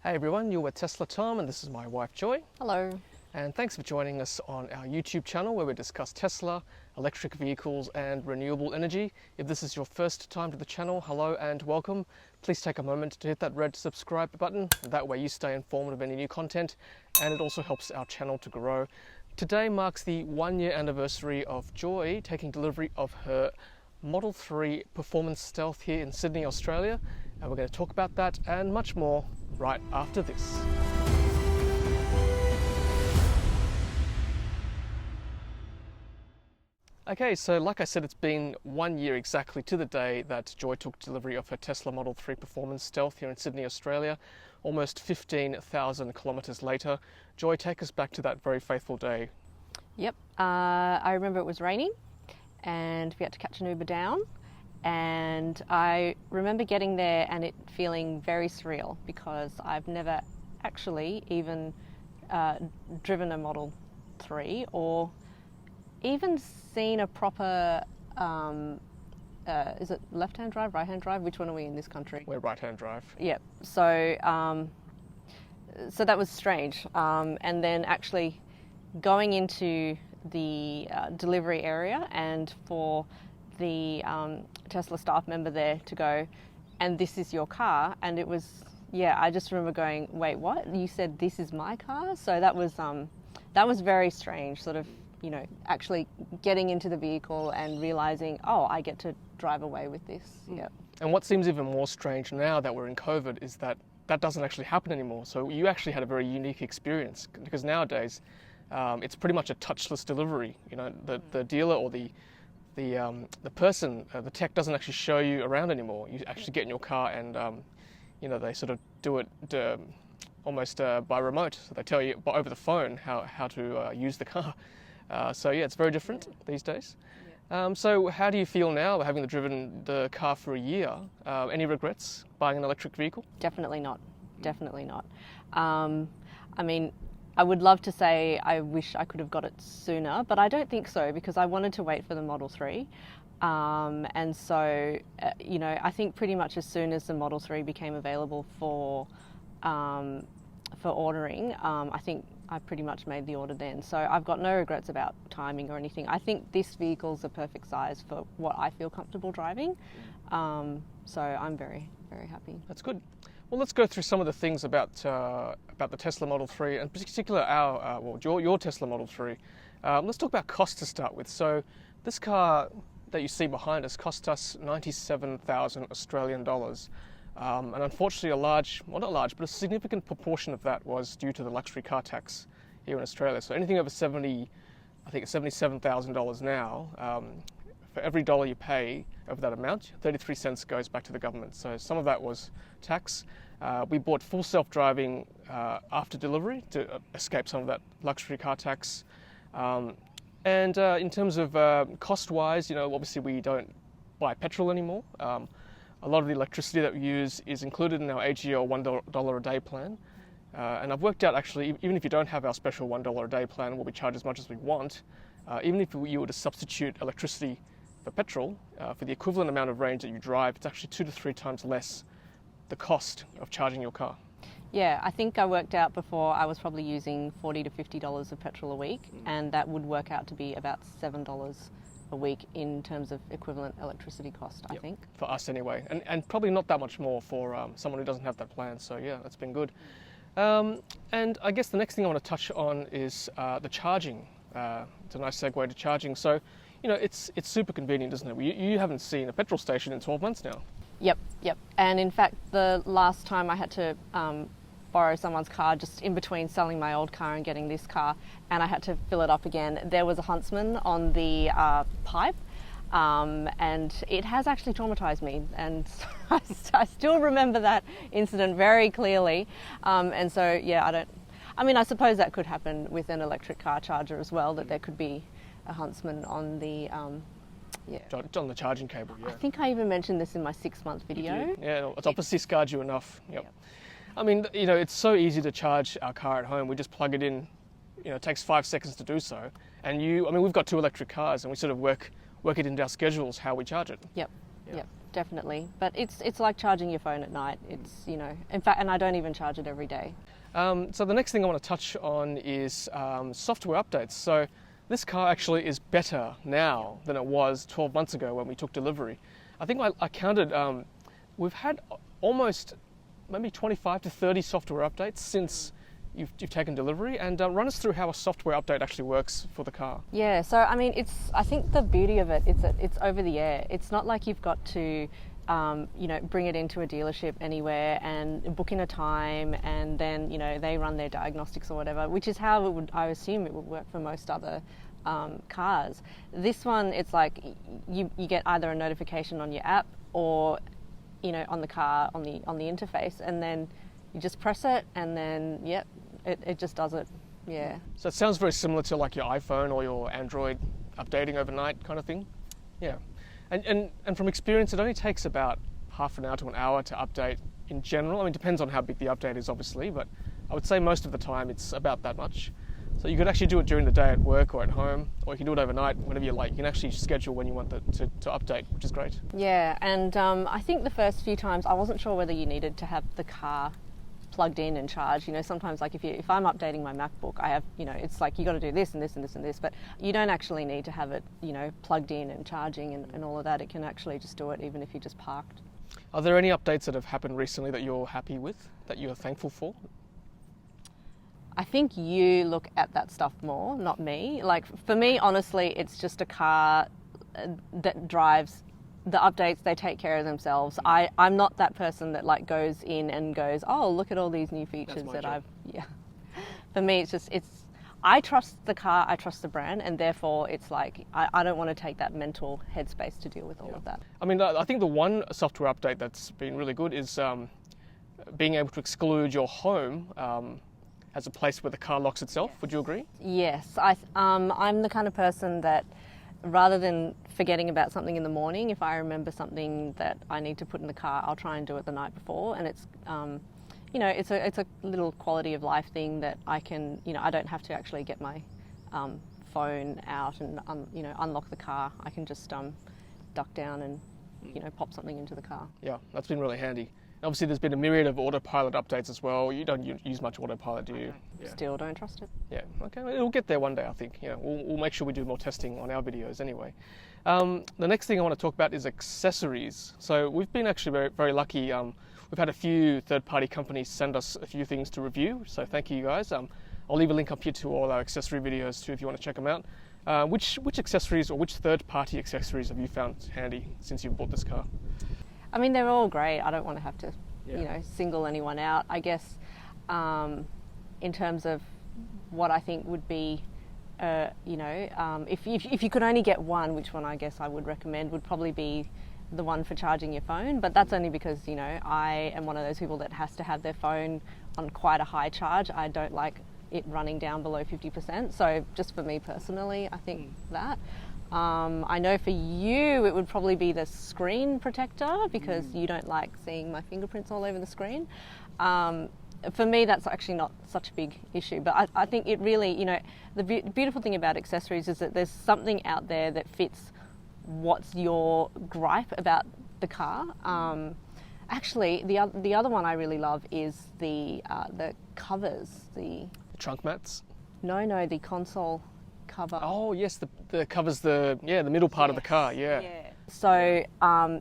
Hey everyone, you're with Tesla Tom and this is my wife Joy. Hello. And thanks for joining us on our YouTube channel where we discuss Tesla, electric vehicles and renewable energy. If this is your first time to the channel, hello and welcome. Please take a moment to hit that red subscribe button. That way you stay informed of any new content and it also helps our channel to grow. Today marks the 1 year anniversary of Joy taking delivery of her Model 3 Performance Stealth here in Sydney, Australia. And we're going to talk about that and much more right after this. Okay, so like I said, it's been 1 year exactly to the day that Joy took delivery of her Tesla Model 3 Performance Stealth here in Sydney, Australia. Almost 15,000 kilometres later. Joy, take us back to that very faithful day. Yep, I remember it was raining and we had to catch an Uber down. And I remember getting there and it feeling very surreal because I've never actually even driven a Model 3 or even seen a proper, is it left-hand drive, right-hand drive? Which one are we in this country? We're right-hand drive. Yep. So, so that was strange. And then actually going into the delivery area and for the Tesla staff member there to go, and this is your car, and it was, yeah, I just remember going, wait, what? You said this is my car? So that was very strange, sort of, you know, actually getting into the vehicle and realizing, oh, I get to drive away with this. Yeah. And what seems even more strange now that we're in COVID is that that doesn't actually happen anymore. So you actually had a very unique experience because nowadays it's pretty much a touchless delivery. You know, the dealer or the person, the tech doesn't actually show you around anymore. You actually get in your car and, you know, they sort of do it almost by remote. So they tell you over the phone how to use the car. So yeah, it's very different these days. Yeah. So how do you feel now having driven the car for a year? Any regrets buying an electric vehicle? Definitely not. Definitely not. I mean, I would love to say I wish I could have got it sooner, but I don't think so because I wanted to wait for the Model 3. And so, you know, I think pretty much as soon as the Model 3 became available for ordering, I think I pretty much made the order then. So I've got no regrets about timing or anything. I think this vehicle's the perfect size for what I feel comfortable driving. So I'm very, very happy. That's good. Well, let's go through some of the things about the Tesla Model 3, and in particular your Tesla Model 3. Let's talk about cost to start with. So this car that you see behind us cost us 97,000 Australian dollars. And unfortunately a significant proportion of that was due to the luxury car tax here in Australia. So anything over I think it's $77,000 now, for every dollar you pay over that amount, 33 cents goes back to the government. So some of that was tax. We bought full self-driving after delivery to escape some of that luxury car tax. And in terms of cost-wise, you know, obviously we don't buy petrol anymore. A lot of the electricity that we use is included in our AGL $1 a day plan. And I've worked out actually, even if you don't have our special $1 a day plan, where we charge as much as we want, even if you were to substitute electricity for petrol, for the equivalent amount of range that you drive, it's actually 2 to 3 times less the cost of charging your car. Yeah, I think I worked out before I was probably using $40 to $50 of petrol a week, and that would work out to be about $7 a week in terms of equivalent electricity cost, I think. For us anyway, and probably not that much more for someone who doesn't have that plan, so yeah, that's been good. And I guess the next thing I want to touch on is the charging. It's a nice segue to charging. So, you know, it's super convenient, isn't it? You haven't seen a petrol station in 12 months now. Yep. And in fact, the last time I had to borrow someone's car just in between selling my old car and getting this car, and I had to fill it up again, there was a huntsman on the pipe, and it has actually traumatized me, and I still remember that incident very clearly. And so, yeah, I suppose that could happen with an electric car charger as well, that there could be a huntsman on the on the charging cable. Yeah, I think I even mentioned this in my 6-month video. Yeah, it's obviously scarred you enough. Yep. I mean, you know, it's so easy to charge our car at home. We just plug it in. You know, it takes 5 seconds to do so. And we've got 2 electric cars, and we sort of work it into our schedules how we charge it. Yep. definitely. But it's like charging your phone at night. It's, you know, in fact, and I don't even charge it every day. So the next thing I want to touch on is software updates. So this car actually is better now than it was 12 months ago when we took delivery. I think I counted, we've had almost maybe 25 to 30 software updates since you've taken delivery, and run us through how a software update actually works for the car. Yeah, so I mean, I think the beauty of it is that it's over the air. It's not like you've got to you know, bring it into a dealership anywhere and book in a time, and then, you know, they run their diagnostics or whatever, which is how it would, I assume it would work for most other cars. This one, it's like you get either a notification on your app or, you know, on the car, on the interface, and then you just press it, and then, yep, it just does it. Yeah. So it sounds very similar to like your iPhone or your Android updating overnight kind of thing. Yeah. And from experience, it only takes about half an hour to an hour to update in general. I mean, it depends on how big the update is, obviously, but I would say most of the time it's about that much. So you could actually do it during the day at work or at home, or you can do it overnight, whenever you like. You can actually schedule when you want to update, which is great. Yeah, and I think the first few times I wasn't sure whether you needed to have the car plugged in and charged. You know, sometimes like if I'm updating my MacBook, I have, you know, it's like you got to do this and this and this and this, but you don't actually need to have it, you know, plugged in and charging and all of that. It can actually just do it even if you just parked. Are there any updates that have happened recently that you're happy with, that you're thankful for? I think you look at that stuff more, not me. Like for me, honestly, it's just a car that drives. The updates, they take care of themselves. I'm not that person that like goes in and goes, oh, look at all these new features that job. yeah. For me, I trust the car, I trust the brand, and therefore it's like, I don't want to take that mental headspace to deal with all of that. I mean, I think the one software update that's been really good is being able to exclude your home as a place where the car locks itself. Would you agree? Yes, I'm the kind of person that rather than forgetting about something in the morning, if I remember something that I need to put in the car, I'll try and do it the night before. And it's, you know, it's a little quality of life thing that I can, you know, I don't have to actually get my phone out and, you know, unlock the car. I can just duck down and, you know, pop something into the car. Yeah, that's been really handy. Obviously, there's been a myriad of autopilot updates as well. You don't use much autopilot, do you? Yeah. Still don't trust it. Yeah, okay. It'll get there one day, I think. You know, we'll make sure we do more testing on our videos anyway. The next thing I want to talk about is accessories. So we've been actually very, very lucky. We've had a few third-party companies send us a few things to review. So thank you guys. I'll leave a link up here to all our accessory videos too if you want to check them out. Which accessories or which third-party accessories have you found handy since you bought this car? I mean, they're all great. I don't want to have to, you know, single anyone out. I guess in terms of what I think would be, you know, if you could only get one, which one I guess I would recommend would probably be the one for charging your phone. But that's only because, you know, I am one of those people that has to have their phone on quite a high charge. I don't like it running down below 50%. So just for me personally, I think that. I know for you it would probably be the screen protector because you don't like seeing my fingerprints all over the screen. For me, that's actually not such a big issue, but I think it really, you know, the beautiful thing about accessories is that there's something out there that fits what's your gripe about the car. Actually, the other one I really love is the covers, the trunk mats. No, the console cover. Oh yes, the covers the middle part of the car. Yeah. So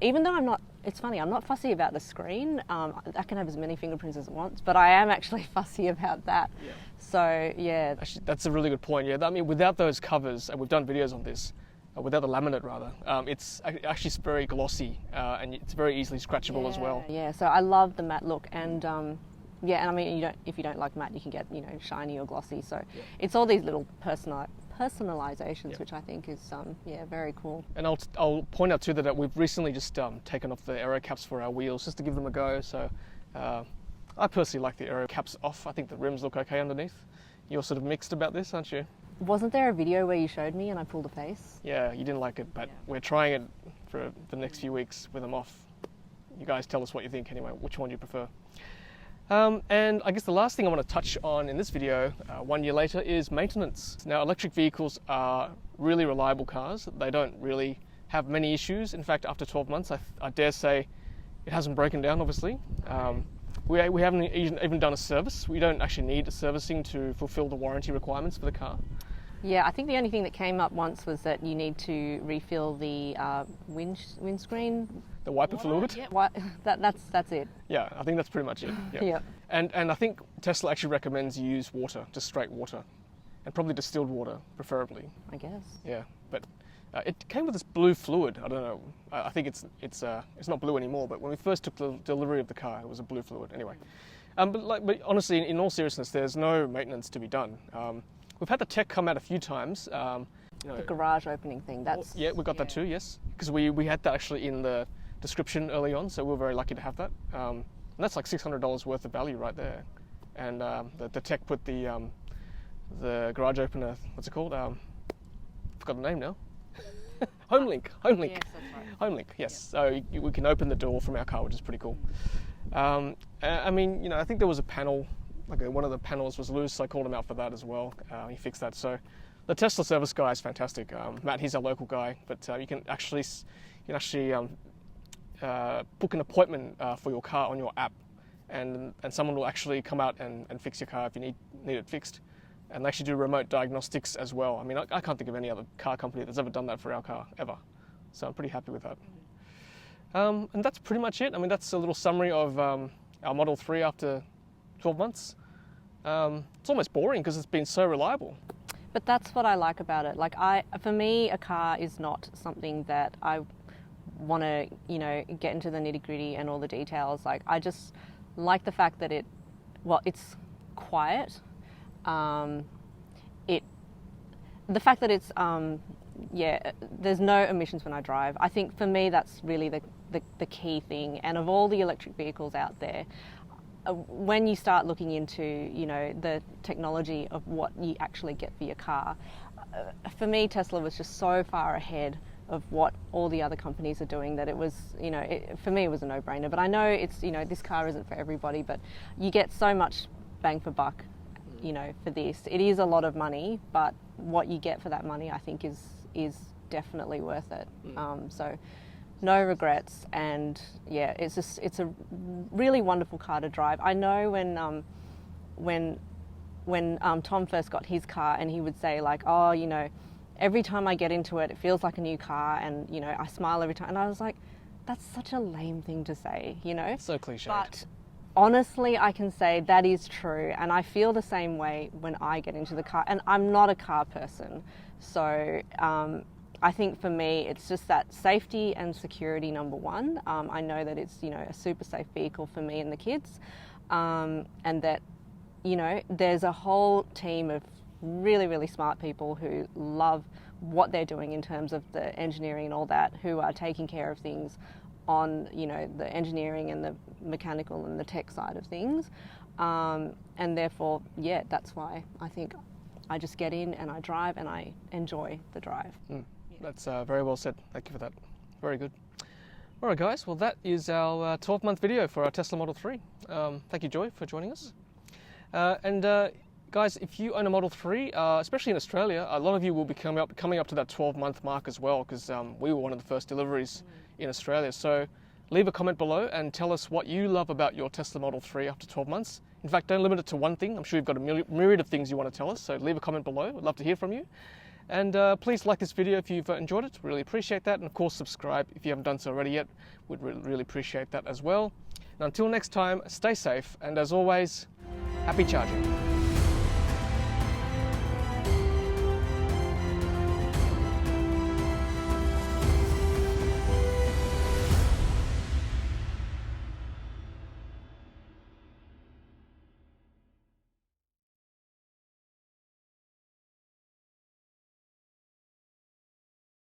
even though it's funny, I'm not fussy about the screen. I can have as many fingerprints as it wants, but I am actually fussy about that. Yeah. So yeah. Actually, that's a really good point. Yeah, I mean, without those covers, and we've done videos on this, without the laminate rather, it's actually very glossy and it's very easily scratchable as well. Yeah. So I love the matte look and. Yeah, and I mean, if you don't like matte, you can get, you know, shiny or glossy. So it's all these little personalizations, which I think is very cool. And I'll point out too that we've recently just taken off the aero caps for our wheels just to give them a go. So I personally like the aero caps off. I think the rims look okay underneath. You're sort of mixed about this, aren't you? Wasn't there a video where you showed me and I pulled a face? Yeah, you didn't like it, but we're trying it for the next few weeks with them off. You guys tell us what you think anyway. Which one do you prefer? And I guess the last thing I want to touch on in this video, 1 year later, is maintenance. Now, electric vehicles are really reliable cars. They don't really have many issues. In fact, after 12 months, I dare say it hasn't broken down, obviously. We haven't even done a service. We don't actually need a servicing to fulfill the warranty requirements for the car. Yeah, I think the only thing that came up once was that you need to refill the windscreen. The wiper fluid? Yeah, that's it. Yeah, I think that's pretty much it. Yeah. Yeah. And I think Tesla actually recommends you use water, just straight water, and probably distilled water, preferably. I guess. Yeah, but it came with this blue fluid. I don't know. I think it's not blue anymore. But when we first took the delivery of the car, it was a blue fluid. Anyway, but honestly, in all seriousness, there's no maintenance to be done. We've had the tech come out a few times. The garage opening thing. Yeah, we got that too. Yes, because we had that actually in the description early on, so we were very lucky to have that. And that's like $600 worth of value right there. And the tech put the garage opener. What's it called? Forgot the name now. HomeLink. Yes, that's right. HomeLink. Yes. Yeah. So we can open the door from our car, which is pretty cool. I mean, I think there was a panel. Like one of the panels was loose, so I called him out for that as well. He fixed that. So the Tesla service guy is fantastic. Matt, he's our local guy, but you can actually book an appointment for your car on your app, and someone will actually come out and fix your car if you need it fixed. And they actually do remote diagnostics as well. I mean, I can't think of any other car company that's ever done that for our car, ever. So I'm pretty happy with that. And that's pretty much it. I mean, that's a little summary of our Model 3 after 12 months. It's almost boring because it's been so reliable. But that's what I like about it. Like for me, a car is not something that I want to, get into the nitty gritty and all the details. Like I just like the fact that it's quiet. The fact that it's, there's no emissions when I drive. I think for me that's really the key thing. And of all the electric vehicles out there, when you start looking into, the technology of what you actually get for your car, for me Tesla was just so far ahead of what all the other companies are doing that it was, for me it was a no-brainer. But I know it's, this car isn't for everybody, but you get so much bang for buck. For this, it is a lot of money, but what you get for that money, I think, is definitely worth it. So, no regrets, and yeah, it's a really wonderful car to drive. I know when Tom first got his car, and he would say like, oh, every time I get into it, it feels like a new car, and I smile every time, and I was like, that's such a lame thing to say, So cliched. But honestly, I can say that is true, and I feel the same way when I get into the car, and I'm not a car person, so I think for me it's just that safety and security number one. I know that it's a super safe vehicle for me and the kids, and that there's a whole team of really, really smart people who love what they're doing in terms of the engineering and all that, who are taking care of things on the engineering and the mechanical and the tech side of things, and therefore that's why I think I just get in and I drive and I enjoy the drive. That's very well said. Thank you for that. Very good. All right, guys. Well, that is our 12-month video for our Tesla Model 3. Thank you, Joy, for joining us. Guys, if you own a Model 3, especially in Australia, a lot of you will be coming up to that 12-month mark as well, because we were one of the first deliveries in Australia. So leave a comment below and tell us what you love about your Tesla Model 3 after 12 months. In fact, don't limit it to one thing. I'm sure you've got a myriad of things you want to tell us, so leave a comment below. We'd love to hear from you. And please like this video if you've enjoyed it. Really appreciate that. And of course, subscribe if you haven't done so already yet. We'd really appreciate that as well. And until next time, stay safe. And as always, happy charging.